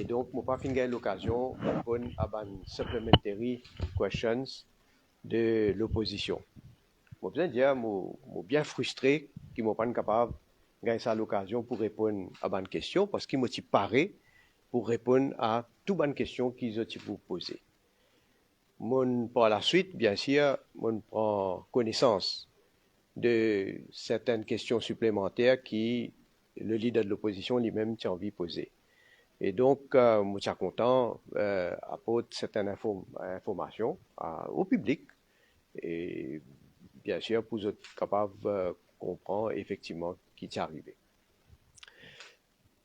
Et donc, je n'ai pas fini l'occasion de répondre à des supplementary questions de l'opposition. Je besoin dire, je suis bien frustré qu'ils ne sont pas capables de gagner ça l'occasion pour répondre à des questions parce qu'ils m'ont paré pour répondre à toutes les questions qu'ils ont vous poser. Par la suite, bien sûr, je prends connaissance de certaines questions supplémentaires qui le leader de l'opposition lui-même a envie de poser. Et donc, je suis content d'apporter certaines informations au public et bien sûr pour être capable de comprendre effectivement ce qui est arrivé.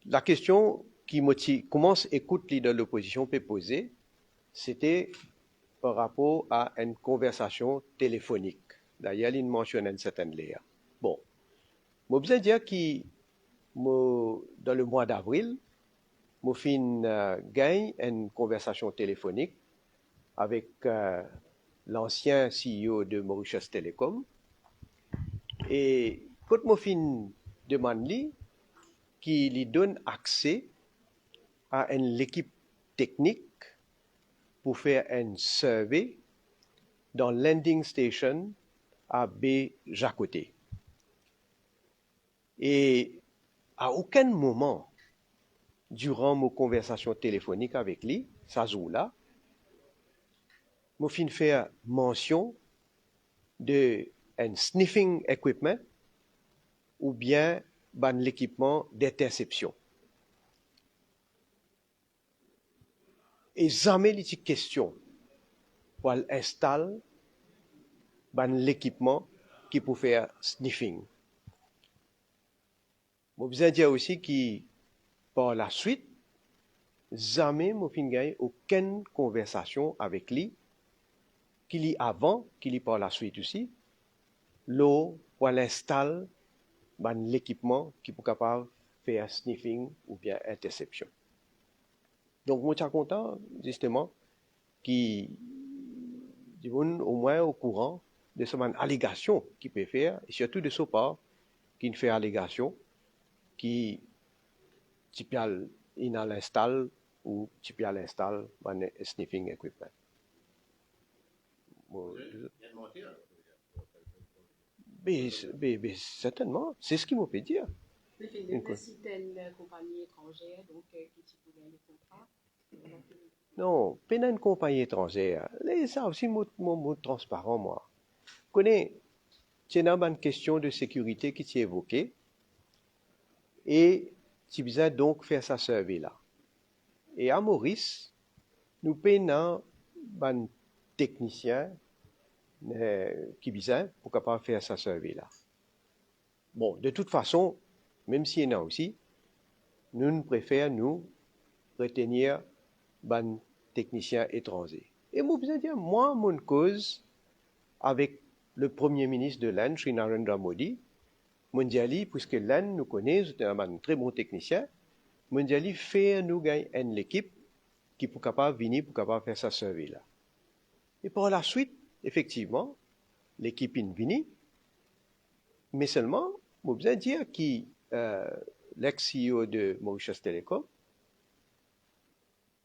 La question qui commence écoute leader de l'opposition peut poser, c'était par rapport à une conversation téléphonique. D'ailleurs, il mentionne une certaine léa. Bon, je besoin dire que dans le mois d'avril, je fin gagne une conversation téléphonique avec l'ancien CEO de Mauritius Telecom. Et quand je fin demande lui, qui lui donne accès à une équipe technique pour faire un survey dans landing station à Béjacoté. Et à aucun moment, durant mon conversation téléphonique avec lui, ça jour-là, je fin faire mention de un sniffing equipment ou bien l'équipement d'interception. Et jamais il y a question pour installer l'équipement qui peut faire sniffing. Je besoin dire aussi que par la suite, jamais je fin gagné aucune conversation avec lui, qu'il y avant, qu'il y par la suite aussi, l'eau pour l'installer l'équipement qui peut capable faire sniffing ou bien interception. Donc, moi, je suis content, justement, qui au moins au courant de cette allégation qu'il peut faire, et surtout de sa part, qui fait allégation, qui il l'installe ou il l'installe un sniffing equipment. Mais certainement, c'est ce qu'il m'a fait dire. C'était une compagnie étrangère, donc qui voulait le contrat. Non, pas une compagnie étrangère. Ça aussi, mon transparent, moi. Je connais, c'est une question de sécurité qui est évoquée. Et tu besoin donc faire sa survey là. Et à Maurice, nous payons un technicien qui besoin pour capable faire sa survey là. Bon, de toute façon, même s'il y en a aussi, nous préférons nous retenir un technicien étranger. Et moi, besoin dire, moi, mon cause avec le premier ministre de l'Inde, Sri Narendra Modi, Mondiali, puisque l'Inde nous connaît, c'est un très bon technicien, Mondiali fait nous gagner une équipe qui peut capable venir pour capable faire sa survey là. Et par la suite, effectivement, l'équipe est venue, mais seulement, je besoin dire que l'ex-CEO de Mauritius Telecom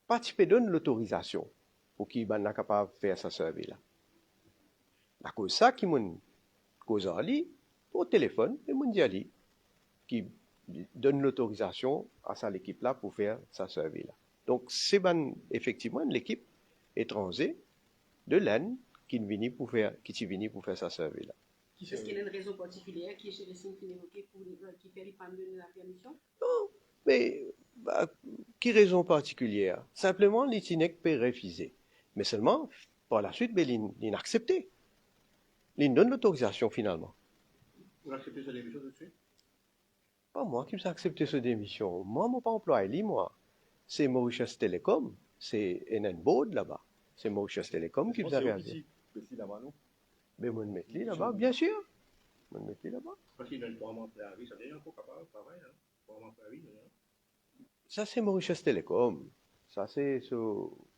participe donne l'autorisation pour qu'il soit capable de faire sa survey là. La cause ça qui m'a cause en lui, au téléphone, et Mondiali, qui donne l'autorisation à sa équipe là pour faire sa survey là. Donc, c'est effectivement l'équipe étrangère de l'Inde qui est venue pour faire sa survey là. Est-ce qu'il y a une raison particulière qui est chez les signes évoqués pour qui fait pas donner la permission? Non, mais qui raison particulière? Simplement, l'ITINEC peut refuser. Mais seulement, par la suite, il a accepté. Il donne l'autorisation finalement. Vous acceptez cette démission tout de suite? Pas moi qui ai accepté cette démission. Moi, je ne suis pas employé, moi. C'est Mauritius Telecom. C'est NN Board là-bas. C'est Mauritius Telecom qui vous a réalisé. C'est là-bas, non? Mais je me mets là-bas, bien sûr. Je me mets là-bas. Parce qu'il donne 3 mois de préavis, ça devient encore capable de travailler, hein? 3 mois de préavis, non? Ça, c'est Mauritius Telecom. Ça, c'est ce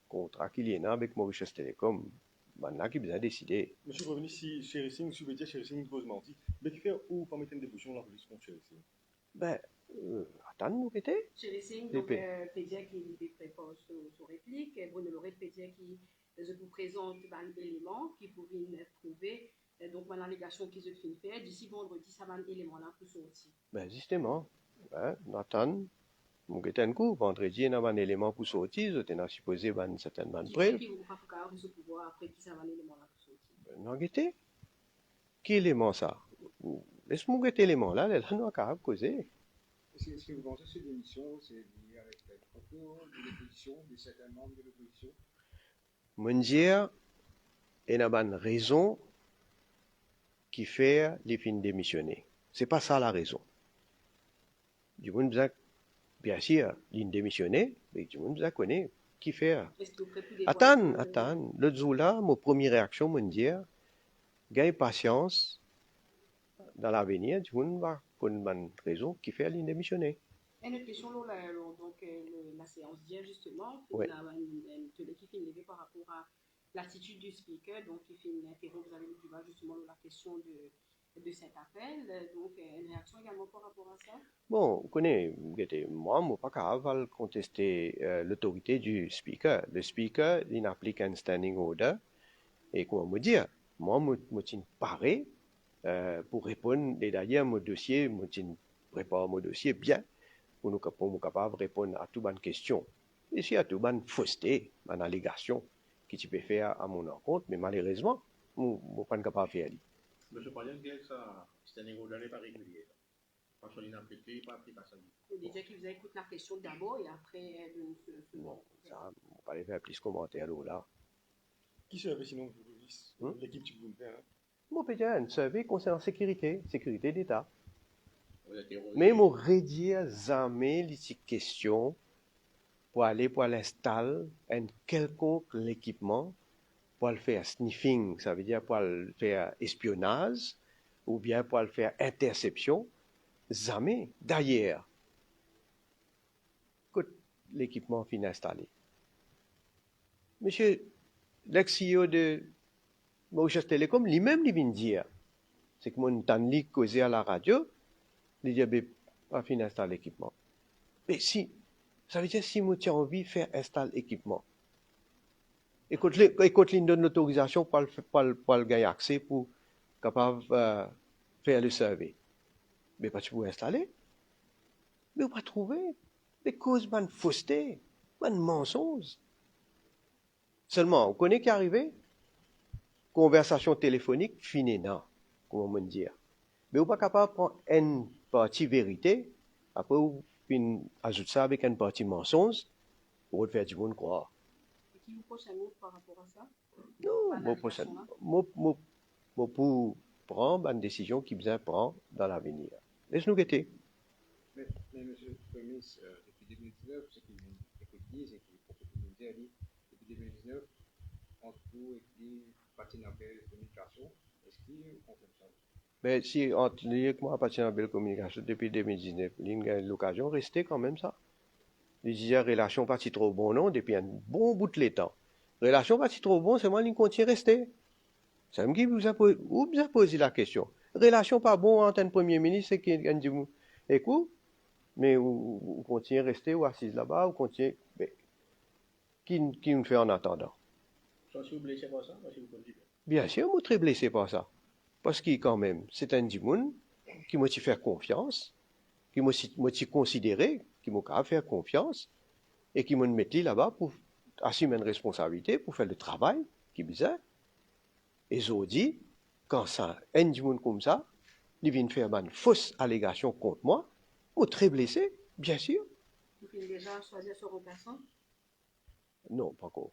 contrat qu'il y a avec Mauritius Telecom. Maintenant, qui vous a décidé. Monsieur revenu si Chéri Singh, si vous dire Chéri Singh pose menti. Mais qui fait où pas mettre une débouchon dans la police contre Chéri Singh? Ben, attends, vous répétez? Chez les signes, Les donc, P. Pédia qui prépare son réplique, Bruno Lorette Pédia qui vous présente un élément qui pourrait prouver donc mon allégation qui se fait faire d'ici vendredi ça va un élément là pour sortir. Ben, justement, hein, Nathan, mon un coup, vendredi, il y a un élément pour sortir, tu es supposé une certaine Qui fait preuve. qui vous pas faire ce pouvoir après qui ça va un élément là pour sortir. Non, guettez. Quel élément ça? Laisse-moi guetter l'élément là, là, nous, à causer. Est-ce que vous pensez que cette démission, c'est lié avec les propos de l'opposition, de certains membres de l'opposition? Mon dire, il y a une raison qui fait les fins démissionner. C'est pas ça la raison. Du monde bien sûr, il démissionner, mais du monde connaît qui fait. Est-ce que vous prêtez pour des Attends, l'autre jour là, ma première réaction, mon dire, gagne patience dans l'avenir, du monde va pour une bonne raison qui fait démissionner. Et une autre question, là, donc, la séance d'hier, justement, Ouais. il y a une télé qui fait lever par rapport à l'attitude du speaker, donc il fait une interroge, vous avez lu du bas, justement, la question de cet appel, donc une réaction également par rapport à ça. Bon, vous connaissez, moi, je ne suis pas capable de contester l'autorité du speaker. Le speaker, il applique un standing order. Et comment me dire, moi, je suis paré pour répondre. Et d'ailleurs, mon dossier, je prépare mon dossier bien pour nous capable de répondre à toutes les questions. Et si à toutes les faussetés, les allégations que tu peux faire à mon encontre, mais malheureusement, je ne suis pas capable de faire. Monsieur Palien, ça, c'est un égo n'est pas régulier. Parce qu'on n'a appliqué, pas appliqué à ça. Vous déjà qu'il vous écoute la question d'abord et après, Bon, ça, on va pas aller faire plus de commentaires là. Qui serait sinon l'équipe du Boulevard? Moi, peut-être un survey concernant sécurité d'État. Vous êtes terrorisé. Mais moi, redire jamais les questions pour aller l'installer un quelconque équipement pour le faire sniffing, ça veut dire pour le faire espionnage ou bien pour le faire interception. Jamais. D'ailleurs, quand l'équipement finit installé. Monsieur, l'ex-CEO de Mauritius Telecom, lui-même, il vient dire, c'est que mon temps li causé à la radio, il dit, ben, pas fini d'installer l'équipement. Mais si, ça veut dire si moi j'ai envie de faire installer l'équipement, et quand il donne l'autorisation pour le gagner accès pour capable faire le survey, mais pas tu peux installer, mais on va trouver des causes de fausseté, de mensonges. Seulement, on connaît qui est arrivé, conversation téléphonique finie, non, comment on dire. Mais on n'est pas capable de prendre une partie vérité, après on ajoute ça avec une partie mensonge, pour faire du monde croire. Et qui vous pose un mot par rapport à ça? Non, moi pour prendre une décision qui besoin prendre dans l'avenir. Laisse-nous guetter. Mais monsieur le Premier ministre, depuis 2019, ce qu'il dit, c'est qu'il faut que tout le monde dit, depuis 2019, entre vous et les partenaires de communication, est-ce qu'ils ont fait ça? Mais si entre lui et moi, partenaire de communication depuis 2019, il a l'occasion de rester quand même ça. Il disait relation pas si trop bon non depuis un bon bout de temps. Relation pas si trop bon, c'est moi qui continue à rester. C'est moi qui vous a posé la question. Relation pas bon entre un premier ministre et qui a dit écoute, mais vous continuez à rester ou assise là-bas, vous continuez. Mais, qui me fait en attendant? Soit si vous blessez pas ça, parce que vous connaissez Bien sûr, je suis très blessé par ça. Parce que quand même, c'est un dimoun qui m'a fait confiance, qui m'a considéré, qui m'a fait confiance, et qui m'a mis là-bas pour assumer une responsabilité, pour faire le travail qui besoin. Et j'ai dit, quand ça, un dimoun comme ça, il vient faire une fausse allégation contre moi, je suis très blessé, bien sûr. Vous pouvez déjà choisir son remplaçant? Non, pas encore.